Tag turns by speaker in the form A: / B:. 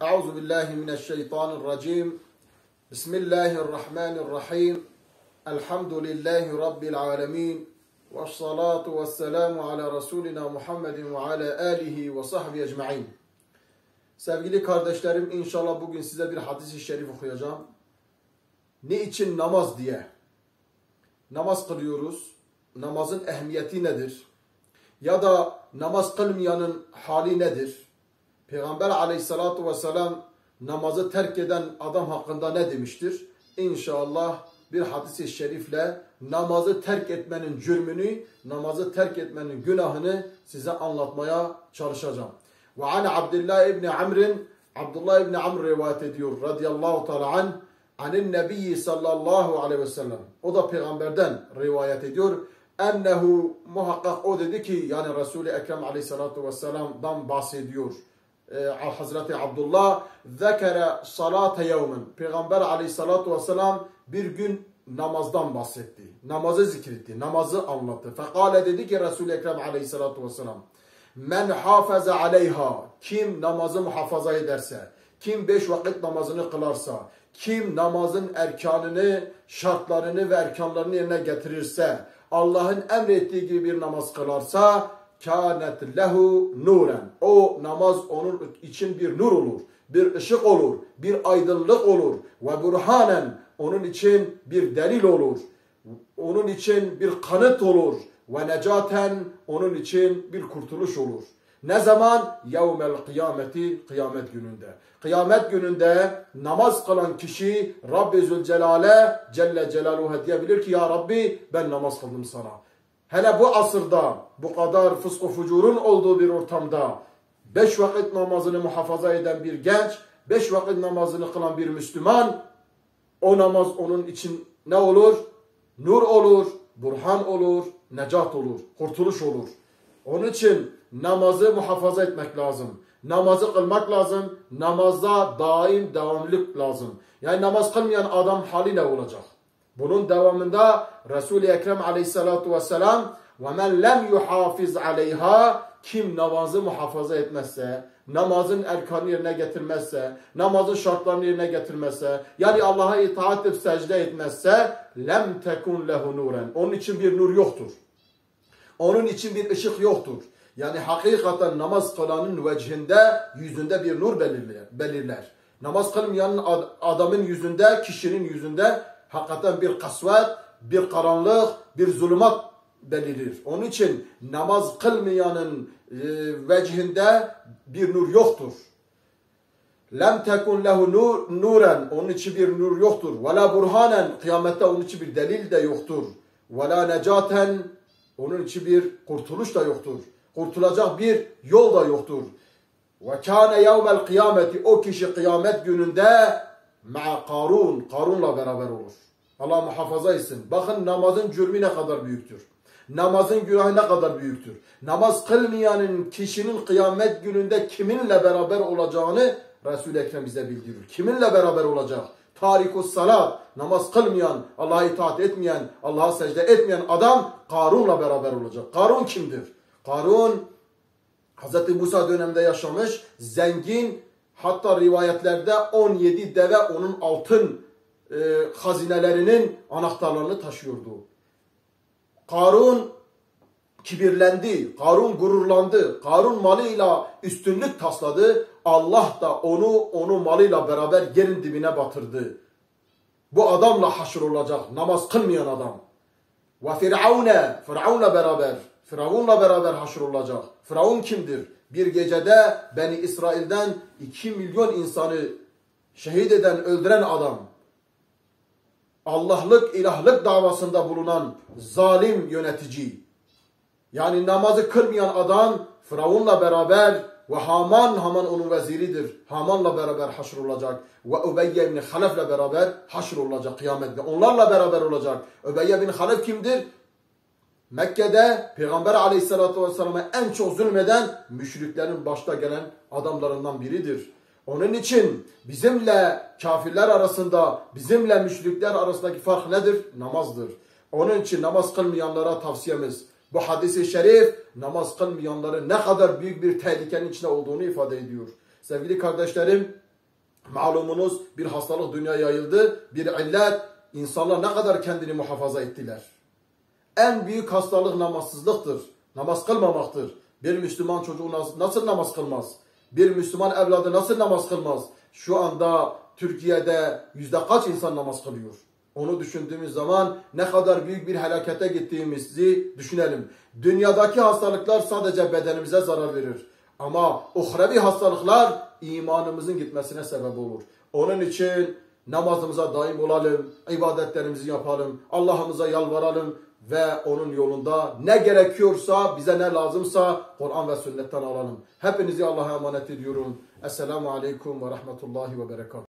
A: Euzu billahi mineşşeytanirracim. Bismillahirrahmanirrahim. Elhamdülillahi rabbil alamin. Vessalatu vesselamu ala Resulina Muhammedin ve ala alihi ve sahbihi ecmaîn. Sevgili kardeşlerim, inşallah bugün size bir hadis-i şerif okuyacağım. Ne için namaz diye. Namaz kılıyoruz. Namazın ehemmiyeti nedir? Ya da namaz kılmayanın hali nedir? Peygamber aleyhissalatu vesselam namazı terk eden adam hakkında ne demiştir? İnşallah bir hadis-i şerifle namazı terk etmenin cürmünü, namazı terk etmenin günahını size anlatmaya çalışacağım. Ve an Abdullah ibn Amr'in, Abdullah ibn Amr rivayet ediyor radıyallahu teala anh, anin nebiyyi sallallahu aleyhi ve sellem. O da peygamberden rivayet ediyor. Ennehu, muhakkak o dedi ki, yani Resul-i Ekrem aleyhissalatu vesselam'dan bahsediyor. Hazreti Abdullah zekere salate yevmen. Peygamber aleyhissalatu vesselam bir gün namazdan bahsetti. Namazı zikretti. Namazı anlattı. Fekale dedi ki Resul-i Ekrem aleyhissalatu vesselam, men hafaze aleyha, kim namazı muhafaza ederse, kim 5 vakit namazını kılarsa, kim namazın erkanını, şartlarını ve erkanlarını yerine getirirse, Allah'ın emrettiği gibi bir namaz kılarsa, kânet lehu nuren. O namaz onun için bir nur olur, bir ışık olur, bir aydınlık olur. Ve burhanen, onun için bir delil olur, onun için bir kanıt olur. Ve necaten, onun için bir kurtuluş olur. Ne zaman? Yevmel kıyameti, kıyamet gününde. Kıyamet gününde namaz kılan kişi Rabbi Zülcelal'e Celle Celaluhu diyebilir ki ya Rabbi ben namaz kıldım sana. Hele bu asırda bu kadar fısk-ı fucurun olduğu bir ortamda 5 vakit namazını muhafaza eden bir genç, 5 vakit namazını kılan bir Müslüman, o namaz onun için ne olur? Nur olur, burhan olur, necat olur, kurtuluş olur. Onun için namazı muhafaza etmek lazım. Namazı kılmak lazım. Namazda daim devamlılık lazım. Yani namaz kılmayan adam hali ne olacak? Bunun devamında Resul-i Ekrem aleyhissalatu vesselam وَمَنْ لَمْ يُحَافِظْ عَلَيْهَا, kim namazı muhafaza etmezse, namazın erkanı yerine getirmezse, namazın şartlarını yerine getirmezse, yani Allah'a itaat edip secde etmezse, لَمْ تَكُنْ لَهُ نُورًا, onun için bir nur yoktur. Onun için bir ışık yoktur. Yani hakikaten namaz kılanın vecihinde, yüzünde bir nur belirler. Namaz kılmayan adamın yüzünde, kişinin yüzünde hakikaten bir kasvet, bir karanlık, bir zulümat belirir. Onun için namaz kılmayanın vecihinde bir nur yoktur. Lem tekun lehu nuren, onun için bir nur yoktur. Ve la burhanen, kıyamette onun için bir delil de yoktur. Ve la necaten, onun için bir kurtuluş da yoktur. Kurtulacak bir yol da yoktur. Ve kâne yevmel kıyameti, o kişi kıyamet gününde ma'a Karun, Karun'la beraber olur. Allah muhafaza etsin. Bakın namazın cürmü ne kadar büyüktür. Namazın günahı ne kadar büyüktür. Namaz kılmayanın kişinin kıyamet gününde kiminle beraber olacağını Resul-i Ekrem bize bildirir. Kiminle beraber olacak? Tarikus salat, namaz kılmayan, Allah'a itaat etmeyen, Allah'a secde etmeyen adam Karun'la beraber olacak. Karun kimdir? Karun, Hz. Musa döneminde yaşamış, zengin, hatta rivayetlerde 17 deve onun altın hazinelerinin anahtarlarını taşıyordu. Karun kibirlendi, Karun gururlandı, Karun malıyla üstünlük tasladı. Allah da onu malıyla beraber yerin dibine batırdı. Bu adamla haşr olacak, namaz kılmayan adam. Ve Firavun'la beraber haşr olacak. Firavun kimdir? Bir gecede Beni İsrail'den 2 milyon insanı şehit eden, öldüren adam. Allah'lık, ilahlık davasında bulunan zalim yönetici. Yani namazı kılmayan adam Firavun'la beraber ve Haman onun veziridir. Haman'la beraber haşr olacak. Ve Übeyye bin Halef'le beraber haşr olacak kıyamette. Onlarla beraber olacak. Übeyye bin Halef kimdir? Mekke'de Peygamber aleyhissalatu vesselam'a en çok zulmeden müşriklerin başta gelen adamlarından biridir. Onun için bizimle kafirler arasında, bizimle müşrikler arasındaki fark nedir? Namazdır. Onun için namaz kılmayanlara tavsiyemiz, bu hadis-i şerif namaz kılmayanların ne kadar büyük bir tehlikenin içinde olduğunu ifade ediyor. Sevgili kardeşlerim, Malumunuz bir hastalık dünyaya yayıldı. Bir illet, insanlar ne kadar kendini muhafaza ettiler. En büyük hastalık namazsızlıktır. Namaz kılmamaktır. Bir Müslüman çocuğu nasıl namaz kılmaz? Bir Müslüman evladı nasıl namaz kılmaz? Şu anda Türkiye'de kaç insan namaz kılıyor? Onu düşündüğümüz zaman ne kadar büyük bir helakete gittiğimizi düşünelim. Dünyadaki hastalıklar sadece bedenimize zarar verir. Ama uhrevi hastalıklar imanımızın gitmesine sebep olur. Onun için namazımıza daim olalım, ibadetlerimizi yapalım, Allah'ımıza yalvaralım ve onun yolunda ne gerekiyorsa, bize ne lazımsa Kur'an ve sünnetten alalım. Hepinizi Allah'a emanet ediyorum. Esselamu Aleyküm ve Rahmetullahi ve Berekatuhu.